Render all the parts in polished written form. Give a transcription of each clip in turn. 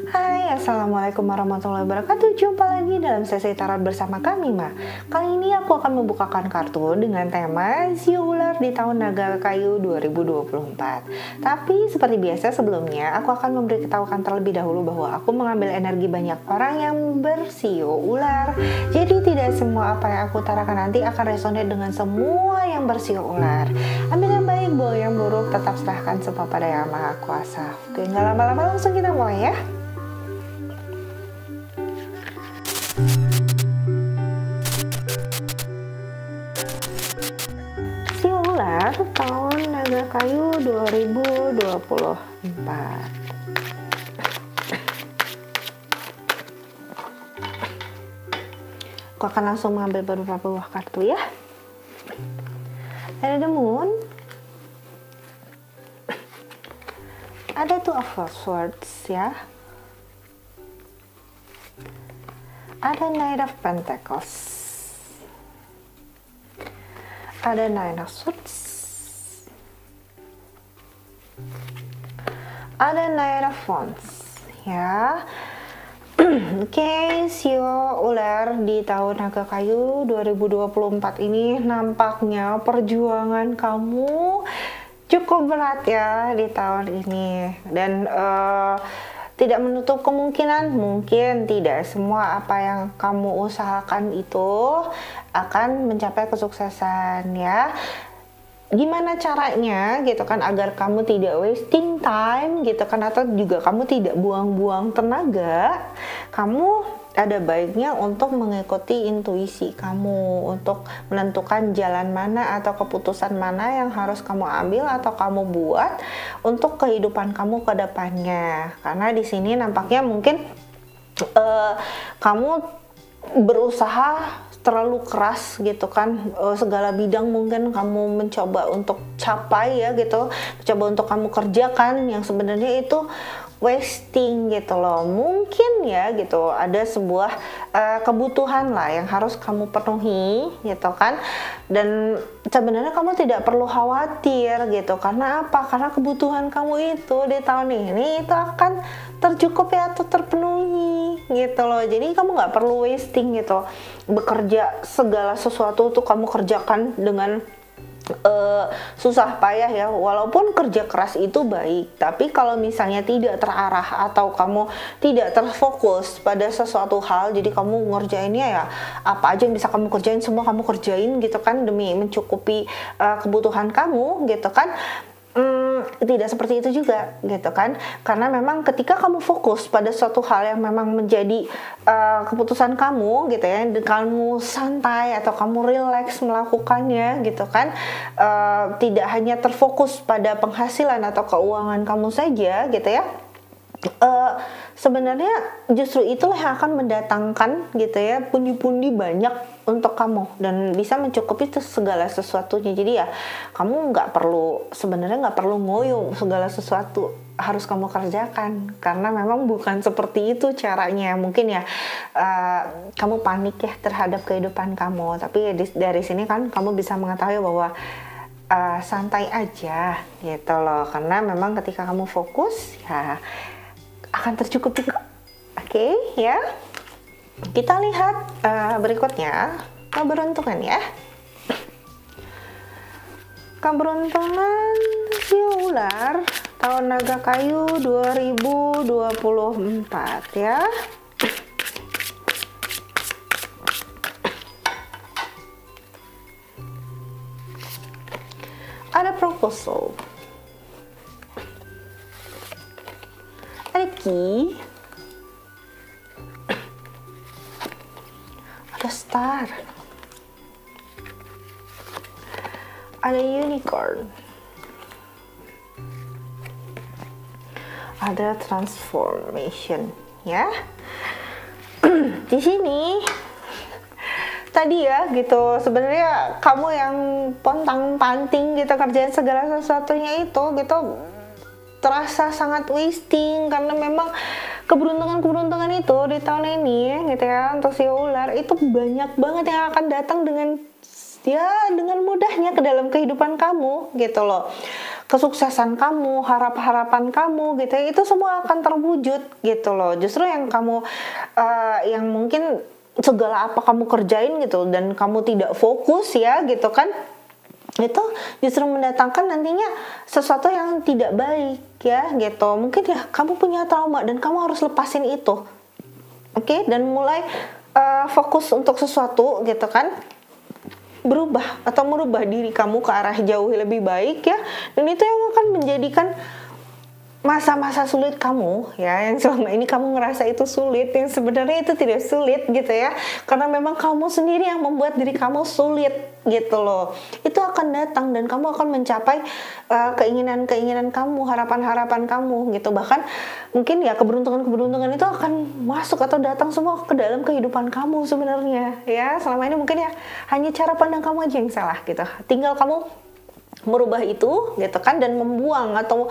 Hai, assalamualaikum warahmatullahi wabarakatuh. Jumpa lagi dalam sesi tarot bersama kami, Ma. Kali ini aku akan membukakan kartu dengan tema Sio Ular di tahun Naga Kayu 2024. Tapi seperti biasa sebelumnya, aku akan memberitahukan terlebih dahulu bahwa aku mengambil energi banyak orang yang bersio ular. Jadi tidak semua apa yang aku utarakan nanti akan resonate dengan semua yang bersio ular. Ambil yang baik, bawa yang buruk, tetap serahkan semua pada Yang Maha Kuasa. Oke, nggak lama-lama langsung kita mulai ya. Sio Ular tahun Naga Kayu 2024. Aku akan langsung mengambil beberapa buah kartu ya. Ada The Moon, ada Two of Swords ya, ada Knight of Pentacles, ada Nine of Swords, ada Knight of Wands ya. Oke, Sio Ular di tahun Naga Kayu 2024 ini nampaknya perjuangan kamu cukup berat ya di tahun ini, dan tidak menutup kemungkinan mungkin tidak semua apa yang kamu usahakan itu akan mencapai kesuksesan ya. Gimana caranya gitu kan agar kamu tidak wasting time gitu kan, atau juga kamu tidak buang-buang tenaga. Kamu ada baiknya untuk mengikuti intuisi kamu, untuk menentukan jalan mana atau keputusan mana yang harus kamu ambil atau kamu buat untuk kehidupan kamu ke depannya. Karena di sini nampaknya mungkin kamu berusaha terlalu keras gitu kan, segala bidang mungkin kamu mencoba untuk capai ya gitu, mencoba untuk kamu kerjakan yang sebenarnya itu wasting gitu loh. Mungkin ya gitu ada sebuah kebutuhan lah yang harus kamu penuhi gitu kan, dan sebenarnya kamu tidak perlu khawatir gitu. Karena apa? Karena kebutuhan kamu itu di tahun ini itu akan tercukupi atau terpenuhi gitu loh. Jadi kamu nggak perlu wasting gitu, bekerja segala sesuatu tuh kamu kerjakan dengan susah payah ya. Walaupun kerja keras itu baik, tapi kalau misalnya tidak terarah atau kamu tidak terfokus pada sesuatu hal, jadi kamu ngerjainnya ya apa aja yang bisa kamu kerjain semua kamu kerjain gitu kan demi mencukupi kebutuhan kamu gitu kan. Tidak seperti itu juga gitu kan, karena memang ketika kamu fokus pada suatu hal yang memang menjadi keputusan kamu gitu ya, dan kamu santai atau kamu relax melakukannya gitu kan, tidak hanya terfokus pada penghasilan atau keuangan kamu saja gitu ya, sebenarnya justru itulah yang akan mendatangkan gitu ya pundi-pundi banyak untuk kamu dan bisa mencukupi segala sesuatunya. Jadi ya kamu sebenarnya nggak perlu ngoyo segala sesuatu harus kamu kerjakan, karena memang bukan seperti itu caranya. Mungkin ya kamu panik ya terhadap kehidupan kamu, tapi dari sini kan kamu bisa mengetahui bahwa santai aja gitu loh, karena memang ketika kamu fokus ya akan tercukupi kok. Oke ya, kita lihat berikutnya keberuntungan ya. Keberuntungan Sio Ular tahun Naga Kayu 2024 ya. Ada proposal, ada key, ada star, ada unicorn, ada transformation ya. Di sini tadi ya gitu, sebenarnya kamu yang pontang-panting gitu kerjain segala sesuatunya itu gitu terasa sangat wasting, karena memang keberuntungan itu di tahun ini gitu ya untuk Sio Ular itu banyak banget yang akan datang dengan mudahnya ke dalam kehidupan kamu gitu loh. kesuksesan kamu, harapan kamu gitu ya, itu semua akan terwujud gitu loh. Justru yang kamu yang mungkin segala apa kamu kerjain gitu dan kamu tidak fokus ya gitu kan, itu justru mendatangkan nantinya sesuatu yang tidak baik ya gitu. Mungkin ya kamu punya trauma dan kamu harus lepasin itu, oke? Dan mulai fokus untuk sesuatu gitu kan, berubah atau merubah diri kamu ke arah jauh lebih baik ya. Dan itu yang akan menjadikan masa-masa sulit kamu ya, yang selama ini kamu ngerasa itu sulit, yang sebenarnya itu tidak sulit gitu ya, karena memang kamu sendiri yang membuat diri kamu sulit gitu loh. Itu akan datang dan kamu akan mencapai keinginan-keinginan kamu, harapan-harapan kamu gitu. Bahkan mungkin ya keberuntungan-keberuntungan itu akan masuk atau datang semua ke dalam kehidupan kamu sebenarnya ya. Selama ini mungkin ya hanya cara pandang kamu aja yang salah gitu. Tinggal kamu merubah itu gitu kan, dan membuang atau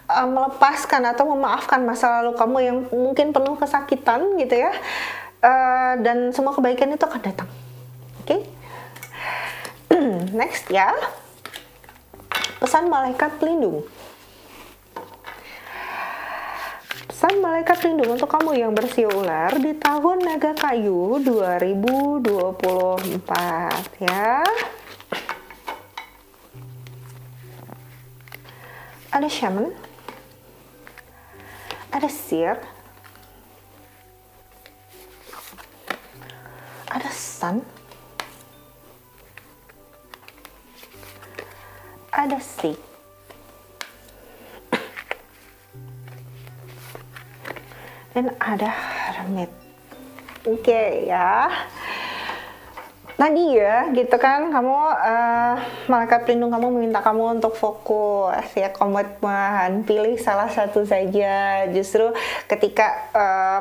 melepaskan atau memaafkan masa lalu kamu yang mungkin penuh kesakitan gitu ya, dan semua kebaikan itu akan datang, oke? Next ya, pesan malaikat pelindung. Pesan malaikat pelindung untuk kamu yang bersio ular di tahun naga kayu 2024 ya. Ada shaman, ada seer, ada sun, ada sea, dan ada hermit. Oke ya. Tadi ya gitu kan, kamu malaikat pelindung kamu meminta kamu untuk fokus ya, komitmen, pilih salah satu saja. Justru ketika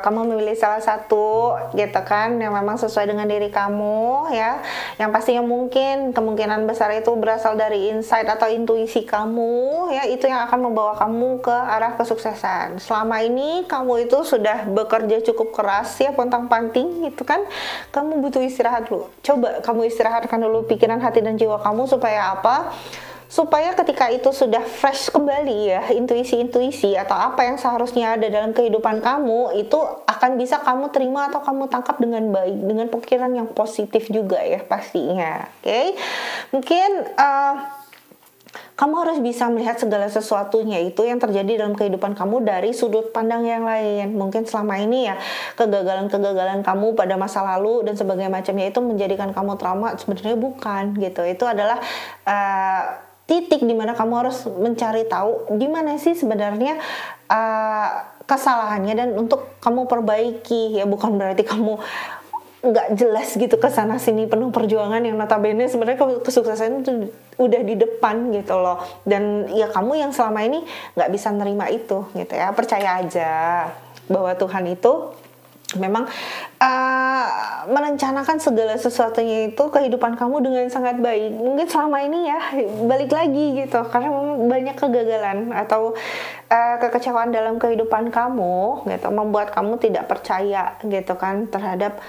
kamu memilih salah satu gitu kan, yang memang sesuai dengan diri kamu ya, yang pastinya mungkin kemungkinan besar itu berasal dari insight atau intuisi kamu ya, itu yang akan membawa kamu ke arah kesuksesan. Selama ini kamu itu sudah bekerja cukup keras ya, pontang-panting gitu kan, kamu butuh istirahat dulu. Coba kamu istirahatkan dulu pikiran, hati, dan jiwa kamu supaya apa? Supaya ketika itu sudah fresh kembali ya, intuisi-intuisi atau apa yang seharusnya ada dalam kehidupan kamu itu akan bisa kamu terima atau kamu tangkap dengan baik, dengan pikiran yang positif juga ya pastinya. Oke? Mungkin kamu harus bisa melihat segala sesuatunya itu yang terjadi dalam kehidupan kamu dari sudut pandang yang lain. Mungkin selama ini ya kegagalan-kegagalan kamu pada masa lalu dan sebagainya macamnya itu menjadikan kamu trauma, sebenarnya bukan gitu. Itu adalah titik dimana kamu harus mencari tahu di mana sih sebenarnya kesalahannya dan untuk kamu perbaiki ya. Bukan berarti kamu nggak jelas gitu ke sana sini penuh perjuangan, yang notabene sebenarnya kesuksesan itu udah di depan gitu loh. Dan ya kamu yang selama ini nggak bisa nerima itu gitu ya. Percaya aja bahwa Tuhan itu memang merencanakan segala sesuatunya itu kehidupan kamu dengan sangat baik. Mungkin selama ini ya balik lagi gitu, karena banyak kegagalan atau kekecewaan dalam kehidupan kamu gitu membuat kamu tidak percaya gitu kan terhadap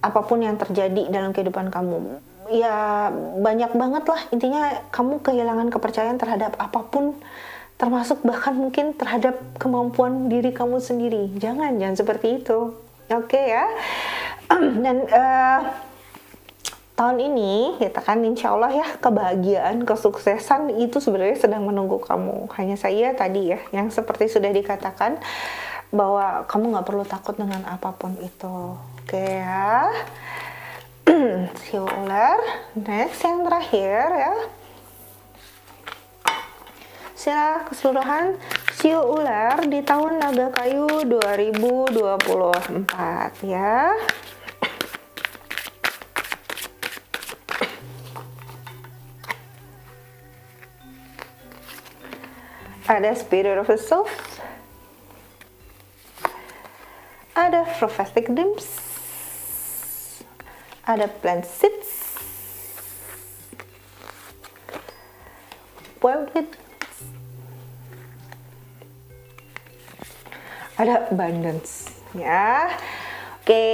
apapun yang terjadi dalam kehidupan kamu. Ya banyak banget lah intinya, kamu kehilangan kepercayaan terhadap apapun, termasuk bahkan mungkin terhadap kemampuan diri kamu sendiri. Jangan seperti itu, oke ya. Dan tahun ini kita kan insya Allah ya, kebahagiaan, kesuksesan itu sebenarnya sedang menunggu kamu. Hanya saya tadi ya yang seperti sudah dikatakan bahwa kamu nggak perlu takut dengan apapun itu. Oke ya. Sio ular. Next yang terakhir ya. Secara keseluruhan sio ular di tahun naga kayu 2024 ya. Ada Spirit of the Self, ada Prophetic Dreams, ada Plant Seeds, Wildwood, ada Abundance ya. Oke.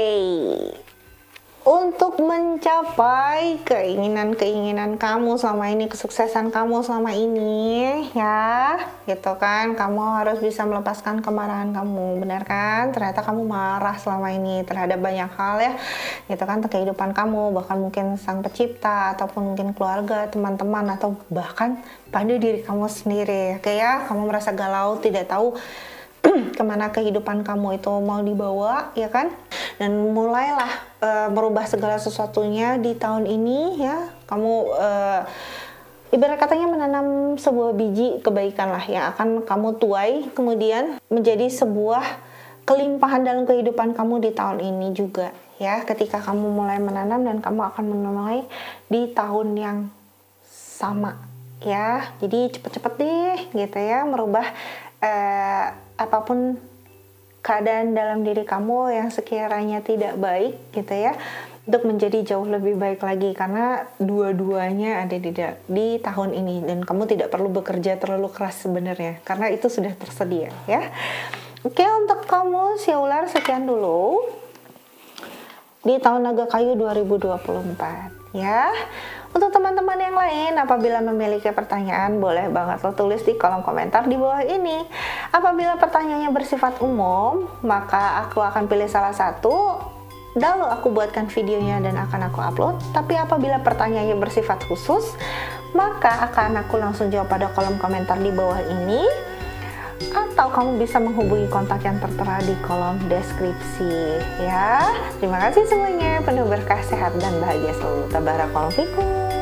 untuk mencapai keinginan-keinginan kamu selama ini, kesuksesan kamu selama ini, ya, gitu kan. Kamu harus bisa melepaskan kemarahan kamu, benar kan? Ternyata kamu marah selama ini terhadap banyak hal ya, gitu kan, kehidupan kamu, bahkan mungkin sang pencipta, ataupun mungkin keluarga, teman-teman, atau bahkan pada diri kamu sendiri. Oke ya, kamu merasa galau, tidak tahu kemana kehidupan kamu itu mau dibawa, ya kan? Dan mulailah merubah segala sesuatunya di tahun ini ya. Kamu ibarat katanya menanam sebuah biji kebaikan lah yang akan kamu tuai kemudian menjadi sebuah kelimpahan dalam kehidupan kamu di tahun ini juga ya. Ketika kamu mulai menanam dan kamu akan menuai di tahun yang sama ya. Jadi cepet-cepet deh gitu ya, merubah apapun keadaan dalam diri kamu yang sekiranya tidak baik gitu ya, untuk menjadi jauh lebih baik lagi, karena dua-duanya ada di tahun ini dan kamu tidak perlu bekerja terlalu keras sebenarnya karena itu sudah tersedia ya. Oke, untuk kamu si ular sekian dulu di tahun naga kayu 2024 ya. Untuk teman-teman yang lain, apabila memiliki pertanyaan, boleh banget lo tulis di kolom komentar di bawah ini. Apabila pertanyaannya bersifat umum, maka aku akan pilih salah satu, lalu aku buatkan videonya dan akan aku upload. Tapi apabila pertanyaannya bersifat khusus, maka akan aku langsung jawab pada kolom komentar di bawah ini. Atau kamu bisa menghubungi kontak yang tertera di kolom deskripsi ya. Terima kasih semuanya, penuh berkah, sehat dan bahagia selalu. Tabarakallahu fikum.